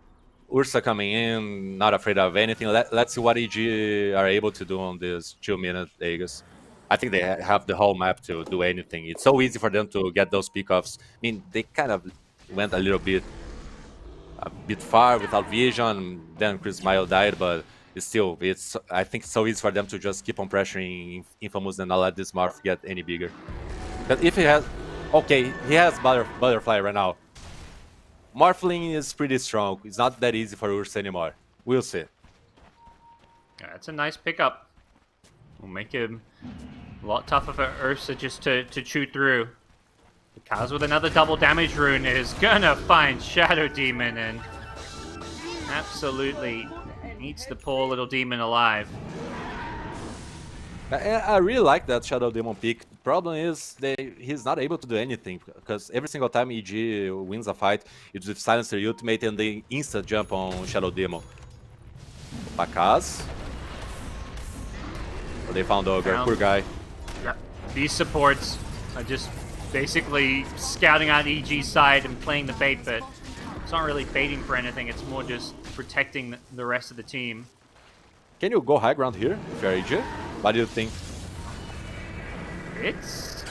Ursa coming in, not afraid of anything. Let's see what EG are able to do on this 2-minute Aegis. I think they have the whole map to do anything. It's so easy for them to get those pickoffs. I mean, they kind of went a bit far without vision. Then Chris Smile died, but still, I think it's so easy for them to just keep on pressuring Infamous and not let this Marth get any bigger. But if he has, okay, he has Butterfly right now. Morphling is pretty strong. It's not that easy for Ursa anymore. We'll see. Yeah, that's a nice pickup. Will make him a lot tougher for Ursa just to chew through. Kaz with another double damage rune is gonna find Shadow Demon and absolutely eats the poor little demon alive. I really like that Shadow Demon pick. The problem is he's not able to do anything, because every single time EG wins a fight, it's with Silencer ultimate and they instant jump on Shadow Demon. Pakaz. Oh, they found Ogre, poor guy. Yep. These supports are just basically scouting out EG's side and playing the bait, but it's not really baiting for anything, it's more just protecting the rest of the team. Can you go high ground here if you're EG? What do you think? It's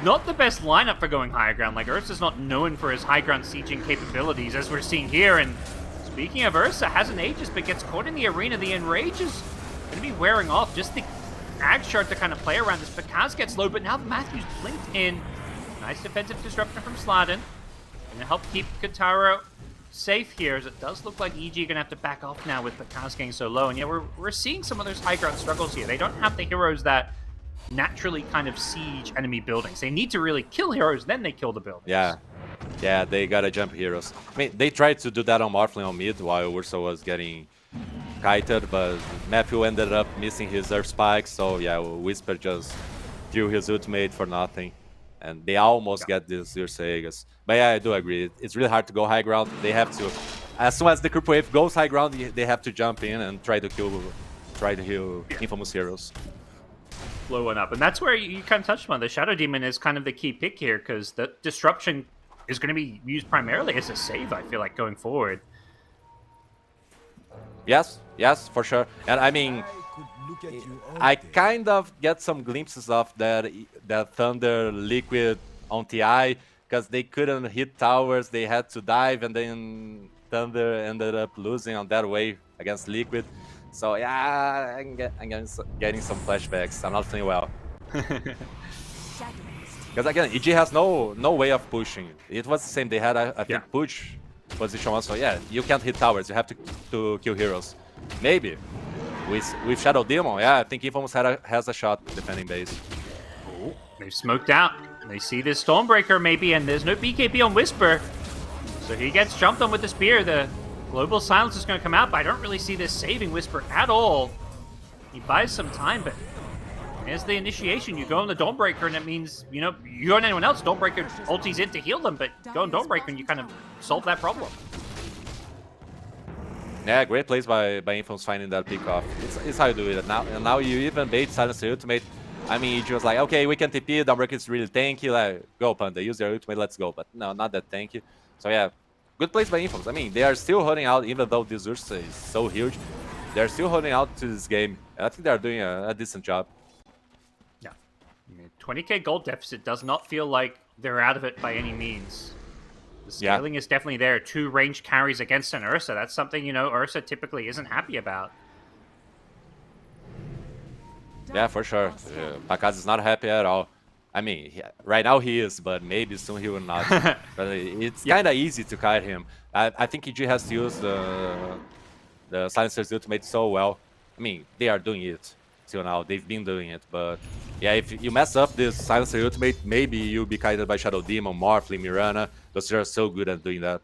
not the best lineup for going higher ground. Like, Ursa's not known for his high ground sieging capabilities, as we're seeing here. And speaking of Ursa, has an Aegis, but gets caught in the arena. The Enrage is going to be wearing off. Just the Ag Shard to kind of play around this. Pakaz gets low, but now Matthews blinked in. Nice defensive disruption from Sladen. Going to help keep Kotaro safe here, as it does look like EG are going to have to back off now with Pakaz getting so low. And yeah, we're seeing some of those high ground struggles here. They don't have the heroes that naturally kind of siege enemy buildings. They need to really kill heroes, then they kill the buildings. Yeah, they gotta jump heroes. I mean, they tried to do that on Morphling on mid while Ursa was getting kited, but Matthew ended up missing his Earth Spikes, so yeah, Whisper just threw his ultimate for nothing. and they almost get this Ursa Aegis. But yeah, I do agree. It's really hard to go high ground. They have to, as soon as the creep wave goes high ground, they have to jump in and try to heal Infamous heroes. Blow one up. And that's where you kind of touched on. The Shadow Demon is kind of the key pick here, because the Disruption is going to be used primarily as a save, I feel like, going forward. Yes, for sure. And I mean, I kind of get some glimpses of that Thunder Liquid on TI, because they couldn't hit towers, they had to dive, and then Thunder ended up losing on that way against Liquid. So yeah, I'm getting some flashbacks. I'm not feeling well. Because again, EG has no way of pushing. It was the same. They had, I think, push position one. So yeah, you can't hit towers. You have to kill heroes. Maybe with Shadow Demon, yeah, I think Infamous has a shot defending base. Oh, they've smoked out. They see this Stormbreaker maybe, and there's no BKB on Whisper. So he gets jumped on with the spear. The Global Silence is going to come out, but I don't really see this saving Whisper at all. He buys some time, but there's the initiation. You go on the Dawnbreaker, and it means, you know, you and anyone else, Dawnbreaker ultis in to heal them, but go on Dawnbreaker, and you kind of solve that problem. Yeah, great plays by Infamous finding that pick off. It's how you do it. And now you even bait Silencer Ultimate. I mean, he was like, okay, we can TP, Dawnbreaker is really tanky, like, go Panda, use your ultimate, let's go. But no, not that tanky. So yeah, good plays by Infamous. I mean, they are still holding out, even though this Ursa is so huge. They're still holding out to this game. I think they're doing a decent job. Yeah. 20k gold deficit does not feel like they're out of it by any means. The scaling is definitely there. 2 range carries against an Ursa. That's something, you know, Ursa typically isn't happy about. Yeah, for sure. Bakaz is not happy at all. I mean, right now he is, but maybe soon he will not. But it's kind of easy to kite him. I think EG has to use the Silencer's ultimate so well. I mean, they are doing it till now. They've been doing it, but yeah, if you mess up this Silencer ultimate, maybe you'll be kited by Shadow Demon, Morphling, Mirana. Those are so good at doing that.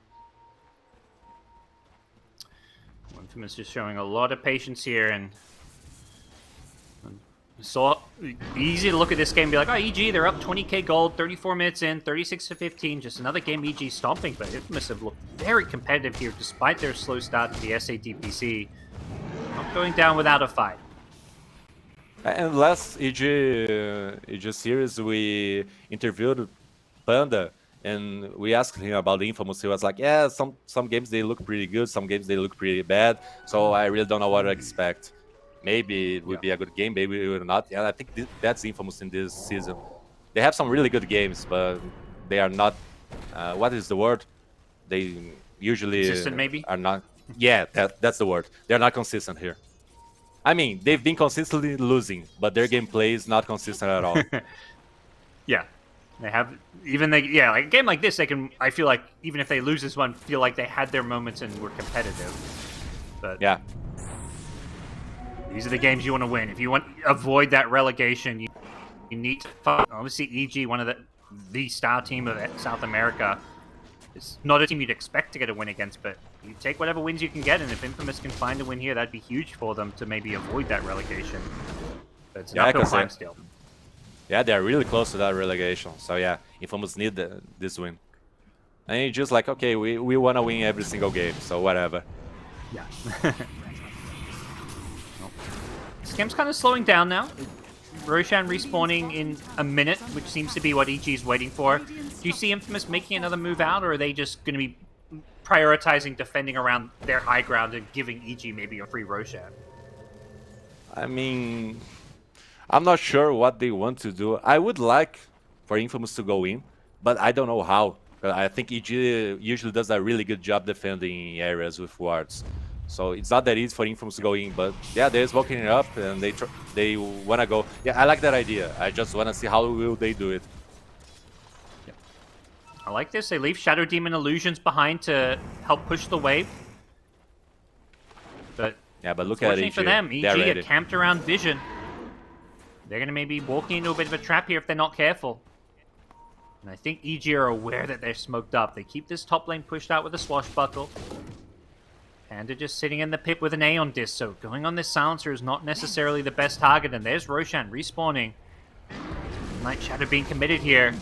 Infamous just showing a lot of patience here, and so easy to look at this game and be like, oh, EG, they're up 20k gold, 34 minutes in, 36-15, just another game EG stomping, but Infamous have looked very competitive here despite their slow start to the SA DPC. Not going down without a fight. And last EG series, we interviewed Panda, and we asked him about the Infamous. He was like, yeah, some games they look pretty good, some games they look pretty bad, so I really don't know what to expect. Maybe it would be a good game, maybe it would not. Yeah, I think that's Infamous in this season. They have some really good games, but they are not... what is the word? They usually consistent, maybe? Are not... Yeah, that's the word. They're not consistent here. I mean, they've been consistently losing, but their gameplay is not consistent at all. Yeah. They have... like a game like this, they can... I feel like, even if they lose this one, feel like they had their moments and were competitive. But... yeah. These are the games you want to win. If you want to avoid that relegation, you need to fight. Obviously, EG, one of the star team of South America. It's not a team you'd expect to get a win against, but you take whatever wins you can get, and if Infamous can find a win here, that'd be huge for them to maybe avoid that relegation. But it's an uphill climb still. Yeah, they're really close to that relegation. So yeah, Infamous need this win. And you're just like, okay, we want to win every single game, so whatever. Yeah. This game's kind of slowing down now. Roshan respawning in a minute, which seems to be what EG is waiting for. Do you see Infamous making another move out, or are they just going to be prioritizing defending around their high ground and giving EG maybe a free Roshan? I mean, I'm not sure what they want to do. I would like for Infamous to go in, but I don't know how. I think EG usually does a really good job defending areas with wards. So it's not that easy for Infamous to go in, but yeah, they're smoking it up and they want to go. Yeah, I like that idea. I just want to see how will they do it. Yeah. I like this. They leave Shadow Demon illusions behind to help push the wave. But yeah, but look at EG. For them, EG are camped around Vision. They're going to maybe walking into a bit of a trap here if they're not careful. And I think EG are aware that they're smoked up. They keep this top lane pushed out with a swashbuckle. Panda just sitting in the pit with an Aeon Disc, so going on this Silencer is not necessarily the best target, and there's Roshan respawning. Night Shadow being committed here.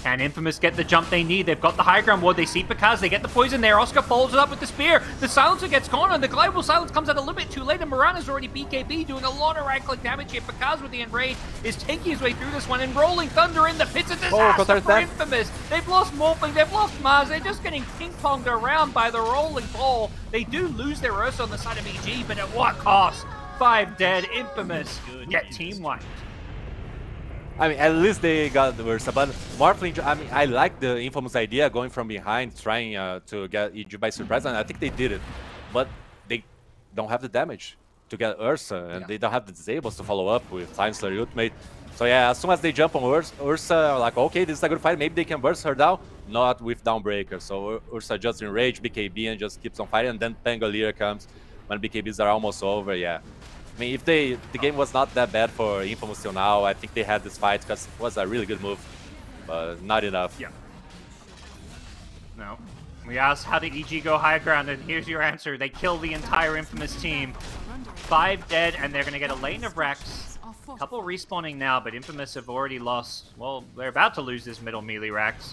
Can Infamous get the jump they need? They've got the high ground ward. They see Pikaz. They get the poison there. Oscar follows it up with the spear. The silencer gets gone, and the global silence comes out a little bit too late. And Mirana's already BKB, doing a lot of right-click damage here. Pikaz with the enrage is taking his way through this one, and rolling thunder in the pits. A disaster for Infamous. They've lost Morphling. They've lost Mars. They're just getting ping-ponged around by the rolling ball. They do lose their Ursa on the side of EG, but at what cost? 5 dead. Infamous get team wiped. I mean, at least they got the Ursa, but Morphling, I mean, I like the Infamous idea going from behind, trying to get EG by surprise, and I think they did it. But they don't have the damage to get Ursa, and they don't have the disables to follow up with Time Slayer Ultimate. So yeah, as soon as they jump on Ursa, like, okay, this is a good fight, maybe they can burst her down, not with Downbreaker. So Ursa just enrage BKB and just keeps on fighting, and then Pangolier comes when BKBs are almost over, yeah. I mean, if the game was not that bad for Infamous till now, I think they had this fight because it was a really good move, but not enough. Yeah. No. We asked how did EG go high ground, and here's your answer. They kill the entire Infamous team. 5 dead, and they're going to get a lane of Rax. A couple respawning now, but Infamous have already lost. Well, they're about to lose this middle melee Rax.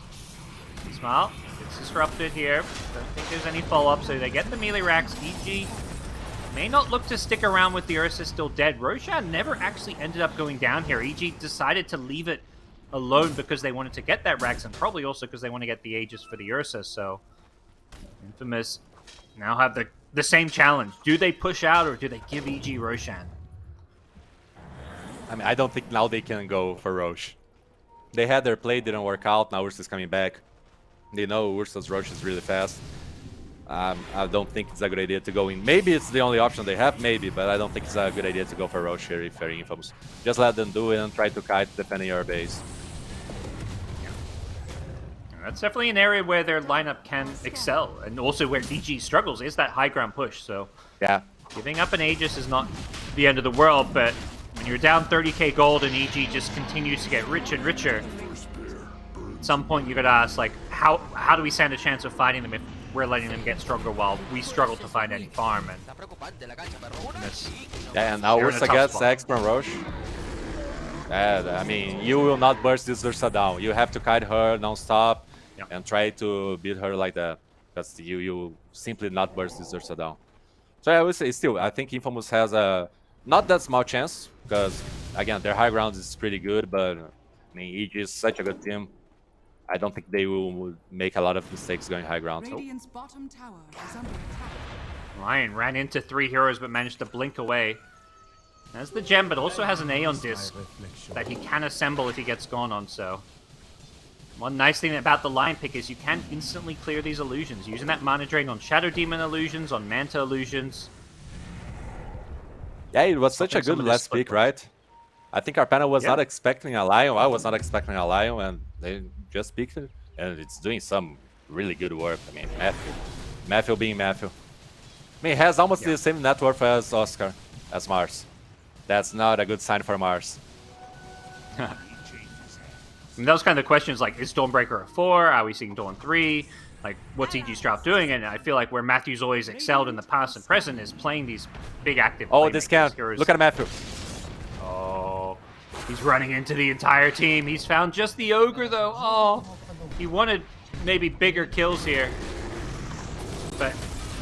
Smile gets disrupted here. Don't think there's any follow-up, so they get the melee Rax. EG may not look to stick around with the Ursa still dead. Roshan never actually ended up going down here. EG decided to leave it alone because they wanted to get that Rax, and probably also because they want to get the Aegis for the Ursa. So Infamous now have the same challenge. Do they push out, or do they give EG Roshan? I mean, I don't think now they can go for Roche. They had their play, didn't work out, now Ursa's coming back. They know Ursa's Roche is really fast. I don't think it's a good idea to go in. Maybe it's the only option they have, maybe, but I don't think it's a good idea to go for Roche here if you're Infamous. Just let them do it and try to kite defending your base. Yeah. That's definitely an area where their lineup can excel, and also where EG struggles is that high ground push. So yeah, giving up an Aegis is not the end of the world, but when you're down 30k gold and EG just continues to get richer and richer, at some point you gotta ask, like, how do we stand a chance of fighting them if we're letting them get stronger while we struggle to find any farm? And yeah, and now Ursa gets X from Roche. I mean, you will not burst this Ursa down. You have to kite her non-stop and try to beat her like that, because you simply not burst this Ursa down. So I would say still, I think Infamous has a not that small chance, because again, their high ground is pretty good, but I mean, EG is such a good team. I don't think they will make a lot of mistakes going high ground. Radiant's bottom tower is under attack. Ryan ran into 3 heroes but managed to blink away. Has the gem, but also has an Aeon disc that he can assemble if he gets gone on. So one nice thing about the line pick is you can instantly clear these illusions using that mana drain on Shadow Demon illusions, on Manta illusions. Yeah, it was such a good last pick, right? I think our panel was not expecting a Lion. I was not expecting a Lion, and they just picked it, and it's doing some really good work. I mean, Matthew being Matthew. I mean, he has almost the same net worth as Oscar, as Mars. That's not a good sign for Mars. I mean, those kind of questions, like, is Stormbreaker a 4? Are we seeing Dawn 3? Like, what's EG Strap doing? And I feel like where Matthew's always excelled in the past and present is playing these big active Oh, this count. Look at Matthew. Oh, he's running into the entire team. He's found just the Ogre, though. Oh, he wanted maybe bigger kills here. But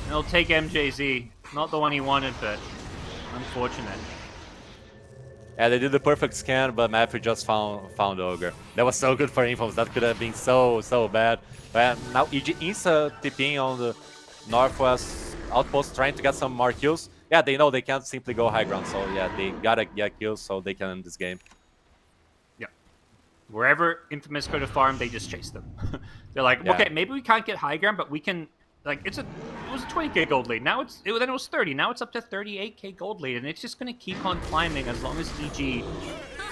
he'll take MJZ. Not the one he wanted, but unfortunate. Yeah, they did the perfect scan, but Matthew just found Ogre. That was so good for Infamous. That could have been so bad. But now EG Insta TPing on the Northwest outpost, trying to get some more kills. Yeah, they know they can't simply go high ground, so yeah, they gotta get kills so they can end this game. Yeah. Wherever Infamous go to farm, they just chase them. They're like, okay, maybe we can't get high ground, but we can. Like, it was a 20k gold lead. Now then it was 30. Now it's up to 38k gold lead, and it's just going to keep on climbing as long as EG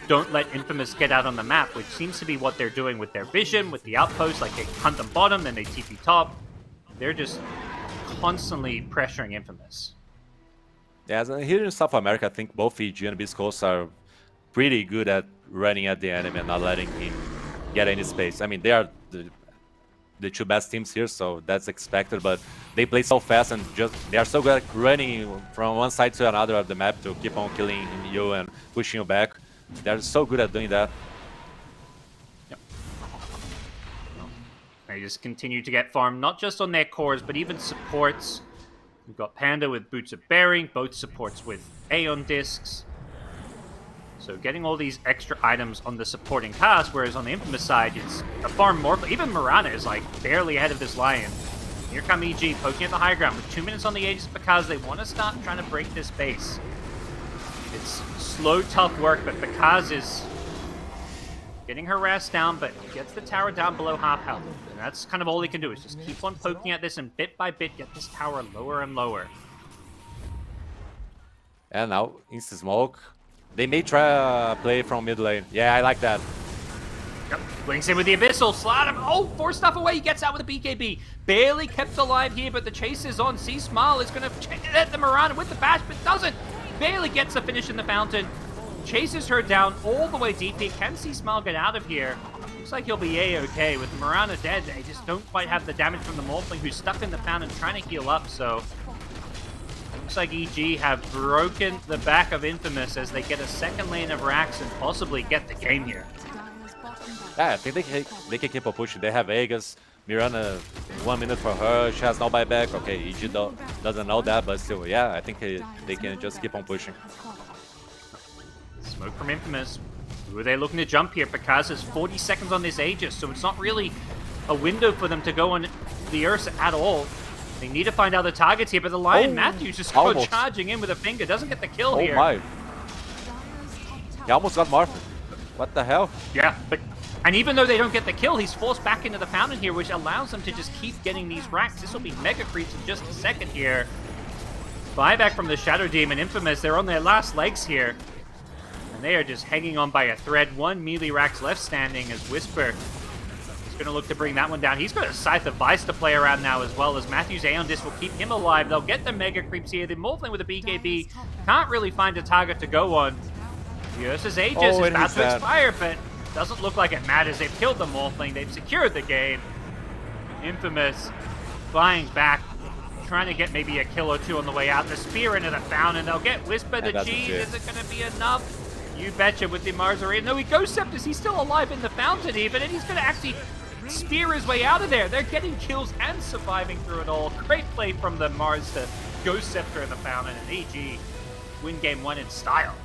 don't let Infamous get out on the map, which seems to be what they're doing with their vision, with the outposts. Like, they hunt them bottom, then they TP top. They're just constantly pressuring Infamous. Yeah, here in South America, I think both EG and Beast Coast are pretty good at running at the enemy and not letting him get any space. I mean, they are the 2 best teams here, so that's expected, but they play so fast and they are so good at running from one side to another of the map to keep on killing you and pushing you back. They're so good at doing that. Yep. They just continue to get farmed, not just on their cores, but even supports. We've got Panda with Boots of Bearing, both supports with Aeon Discs. So getting all these extra items on the supporting cast, whereas on the Infamous side, it's a farm more. Even Mirana is like barely ahead of this Lion. Here come EG, poking at the high ground with 2 minutes on the Aegis because they want to start trying to break this base. It's slow, tough work, but Bakaz is getting harassed down, but gets the tower down below half health. And that's kind of all he can do, is just keep on poking at this and bit by bit get this tower lower and lower. And now, instant smoke. They may try play from mid lane. Yeah, I like that. Yep, blinks in with the Abyssal, slide him. Oh, 4 stuff away, he gets out with a BKB. Barely kept alive here, but the chase is on. C-Smile is going to hit the Mirana with the bash, but doesn't. Barely gets a finish in the fountain. Chases her down all the way deep here. Can C-Smile get out of here? Looks like he'll be A-okay. With Mirana dead, they just don't quite have the damage from the Morphling, who's stuck in the fountain trying to heal up, so... Looks like EG have broken the back of Infamous as they get a second lane of racks and possibly get the game here. Yeah, I think they can keep on pushing. They have Aegis, Mirana, 1 minute for her. She has no buyback. Okay, EG doesn't know that, but still, yeah, I think they can just keep on pushing. Smoke from Infamous. Who are they looking to jump here? Because there's 40 seconds on this Aegis, so it's not really a window for them to go on the Ursa at all. They need to find other targets here, but the Lion Matthews just go charging in with a finger. Doesn't get the kill here. Oh my. He almost got Martha. What the hell? Yeah, and even though they don't get the kill, he's forced back into the fountain here, which allows them to just keep getting these racks. This will be mega creeps in just a second here. Buyback from the Shadow Demon. Infamous, they're on their last legs here. And they are just hanging on by a thread. 1 melee racks left standing as Whisper is going to look to bring that one down. He's got a Scythe of Vice to play around now as well, as Matthew's Aeon Disc will keep him alive. They'll get the mega creeps here. The Morphling with a BKB can't really find a target to go on. Ursa's Aegis is about to expire, but doesn't look like it matters. They've killed the Morphling. They've secured the game. Infamous flying back, trying to get maybe a kill or two on the way out. The spear into the fountain. They'll get Whisper. The cheese. Is it going to be enough? You betcha with the Mars Arena. No, he Ghost Scepters. He's still alive in the fountain even, and he's going to actually spear his way out of there. They're getting kills and surviving through it all. Great play from the Mars to Ghost Scepter in the fountain, and EG win game 1 in style.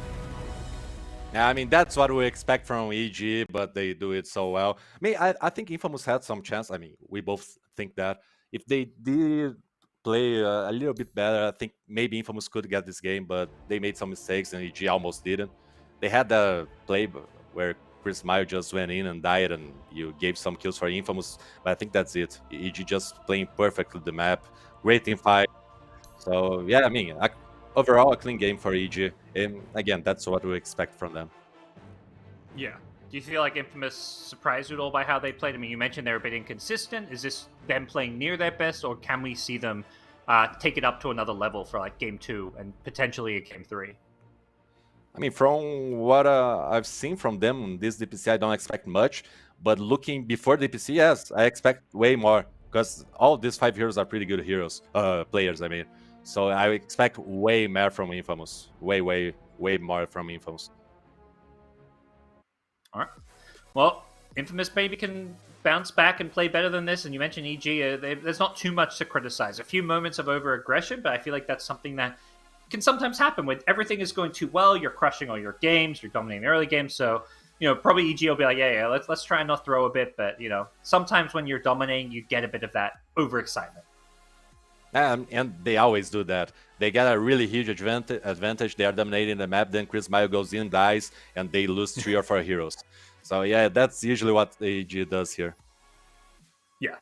Yeah, I mean, that's what we expect from EG, but they do it so well. I mean, I think Infamous had some chance. I mean, we both think that. If they did play a little bit better, I think maybe Infamous could get this game, but they made some mistakes and EG almost didn't. They had the play where Chris Mayo just went in and died, and you gave some kills for Infamous, but I think that's it. EG just playing perfectly the map, great team fight. So yeah, I mean, overall a clean game for EG, and again, that's what we expect from them. Yeah. Do you feel like Infamous surprised you at all by how they played? I mean, you mentioned they're a bit inconsistent. Is this them playing near their best, or can we see them take it up to another level for like game 2 and potentially a game 3? I mean, from what I've seen from them in this DPC, I don't expect much. But looking before DPC, yes, I expect way more. Because all these 5 heroes are pretty good players, I mean. So I expect way more from Infamous. Way more from Infamous. All right. Well, Infamous maybe can bounce back and play better than this. And you mentioned EG, there's not too much to criticize. A few moments of over-aggression, but I feel like that's something that can sometimes happen when everything is going too well. You're crushing all your games. You're dominating the early games. So, you know, probably EG will be like, yeah, let's try and not throw a bit. But, you know, sometimes when you're dominating, you get a bit of that overexcitement. And they always do that. They get a really huge advantage. They are dominating the map. Then Chris Mayo goes in, dies, and they lose 3 or 4 heroes. So, yeah, that's usually what AEG does here. Yeah.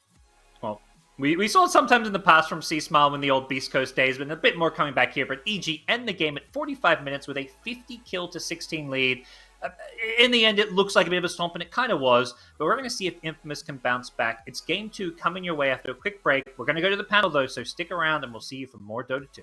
Well, we saw it sometimes in the past from C-Smile when the old Beast Coast days, but a bit more coming back here. But EG end the game at 45 minutes with a 50 kill to 16 lead. In the end, it looks like a bit of a stomp, and it kind of was. But we're going to see if Infamous can bounce back. It's game 2 coming your way after a quick break. We're going to go to the panel, though, so stick around, and we'll see you for more Dota 2.